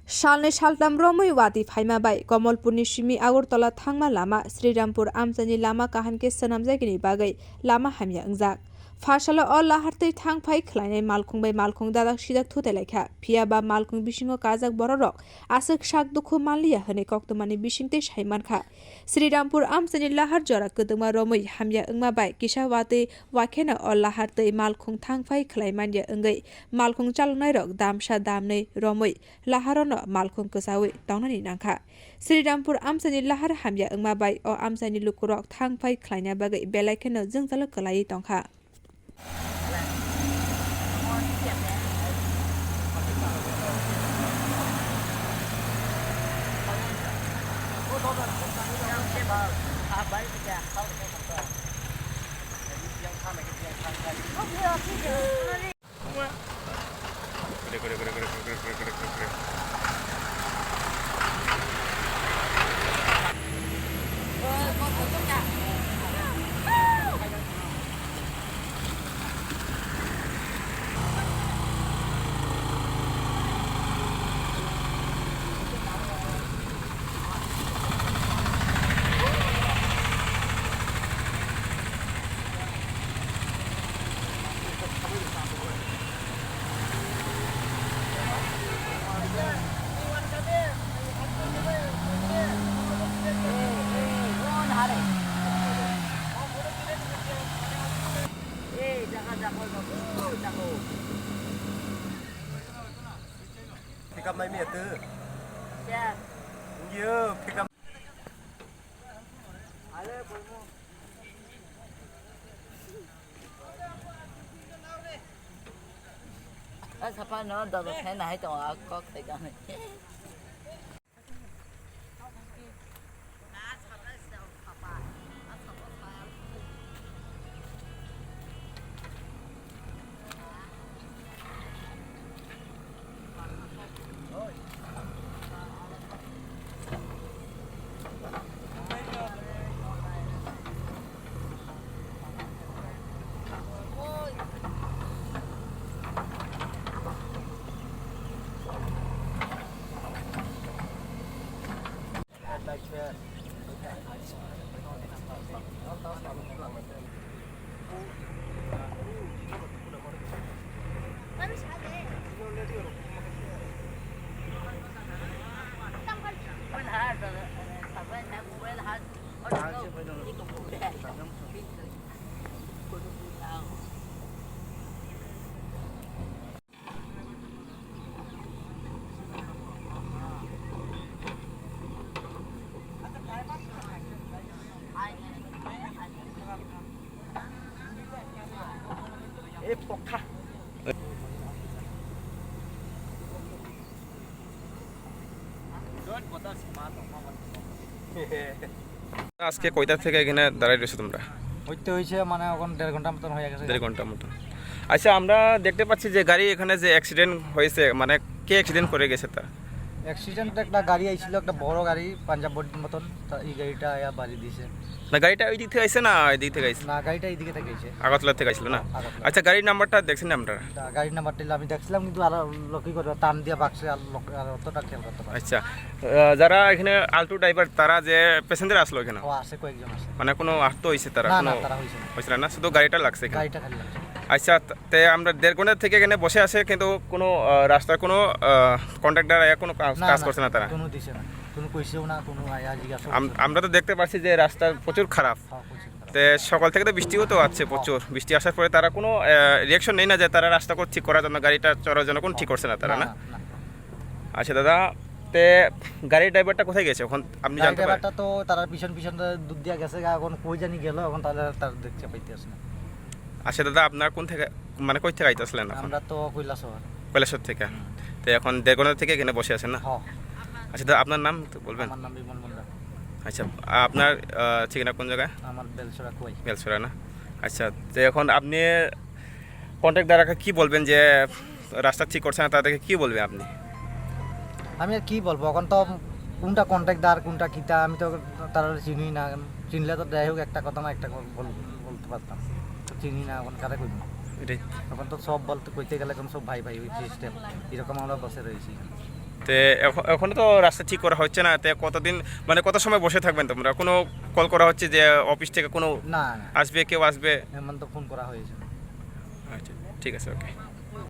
Shalne shaltam romui wati phaima Kamalpurni simi Agartala thangma lama Srirampur amchani lama kahanke sanamjagini bagai lama hamya angjak. Farsala o lahartei thangphai khlainai malkhung dadak sidak thutelekha phiaba malkhung bisingo kajak bororok asuk sak dukhu manliya hone koktomani bisingtei saimankha. Srirampur amchani lahar jora kedungma romui hamya angma bai kisawati wakhena o lahartei malkhung thangphai khlaimanya angai malkhung chalnai rok damsa damnei romui laharono malkhung kasawi tawnani nangkha. Srirampur amchani lahar hamya angma bai o amchani lukurok thangphai khlaina bagai belaikeno jengjalok kalai tongkha. Pick up my meter. Yeah. You pick up. Sắp nó đâu thế này cho có thể cho này. আজকে কয়টা থেকে এখানে দাঁড়াই রয়েছো তোমরা? হইতে হয়েছে মানে এখন 1.5 ঘন্টা মতন হয়ে গেছে। 1.5 ঘন্টা মতন। আচ্ছা, আমরা দেখতে পাচ্ছি যে গাড়ি এখানে যে অ্যাক্সিডেন্ট হয়েছে, মানে কে অ্যাক্সিডেন্ট করে গেছে তার? অ্যাক্সিডেন্ট একটা গাড়ি আইছিল, একটা বড় গাড়ি পাঞ্জাব বডির মতন, এই গাড়িটা আয়া বাড়ি দিয়েছে। না, গাড়িটা ওই দিক থেকে আইছে না এই দিক থেকে আইছে? না, গাড়িটা এই দিকে থেকে আইছে, আগরতলা থেকে আইছিল না? আচ্ছা, গাড়ির নাম্বারটা দেখছেন আপনারা? গাড়ির নাম্বারটা আমি দেখছিলাম কিন্তু আর লক্ষ্য করে টান দিয়ে বাক্সে আর অতটা খেয়াল করতে পারি। আচ্ছা, যারা এখানে আলটু ড্রাইভার তারা যে প্যাসেঞ্জার আসলো এখানে, ও আছে কয়েকজন আছে, মানে কোনো আহত হয়েছে তারা? না কোনো না, তারা হইছে না, হয়েছিল না, শুধু গাড়িটা লাগছে এখানে? গাড়িটা খালি লাগছে। আচ্ছা, তে আমরা 1.5 ঘন্টা থেকে এখানে বসে আছে, কিন্তু কোনো রাস্তার কোনো কন্ট্রাক্টর কোনো কাজ করছে না তারা? কোনো দিছে না, কোনো কইছেও না, কোনো আয়া জিজ্ঞাসা। আমরা তো দেখতে পাচ্ছি যে রাস্তা প্রচুর খারাপ। তে সকাল থেকে তো বৃষ্টিও তো আছে প্রচুর, বৃষ্টি আসার পরে তারা কোনো রিয়াকশন নেই না যে তারা রাস্তা ঠিক করার জন্য, গাড়িটা চড়ার জন্য কোনো ঠিক করছে না তারা, না? আচ্ছা দাদা, তে গাড়ির ড্রাইভারটা কোথায় গেছে এখন আপনি জানতে পারেন? ড্রাইভারটা তো তারা পিছন দুধ দিয়া গেছে, এখন কই জানি গেল, এখন তার দেখতে পাইতেছে না। আচ্ছা দাদা, আপনার কোন থেকে, মানে কই থেকে আইতেছিলেন? আমরা তো কৈলাসহর। কৈলাসহর থেকে। তো এখন 1.5 ঘন্টা থেকে এখানে বসে আছেন না? হ্যাঁ। আচ্ছা দাদা, আপনার নাম তো বলবেন? আমার নাম বিমল মুন্ডা। আচ্ছা, আপনার ঠিকানা কোন জায়গায়? আমার বেলছড়া কই। বেলছড়া না? আচ্ছা, তো এখন আপনি কন্ট্রাক্টরকে কি বলবেন যে রাস্তা ঠিক করছে না, তাদেরকে কি বলবেন আপনি? আমি আর কি বলবো, এখন তো কোনটা কন্ট্রাক্টর কোনটা কিতা আমি তো তারা চিনি না, চিনলে তো যাই হোক একটা কথা না একটা বলতে পারতাম, তো চিনি না, এখন কারে কইব? এটাই এখন তো সব বলতে কইতে গেলে এখন সব ভাই ভাই সিস্টেম, এরকম আমরা বসে রয়েছি। তো এখনো তো রাস্তা ঠিক করা হচ্ছে না, তো কতদিন মানে কত সময় বসে থাকবেন তোমরা? কোনো কল করা হচ্ছে যে অফিস থেকে কোনো না না আসবে, কেউ আসবে? এমন তো ফোন করা হয়েছে। আচ্ছা ঠিক আছে, ওকে।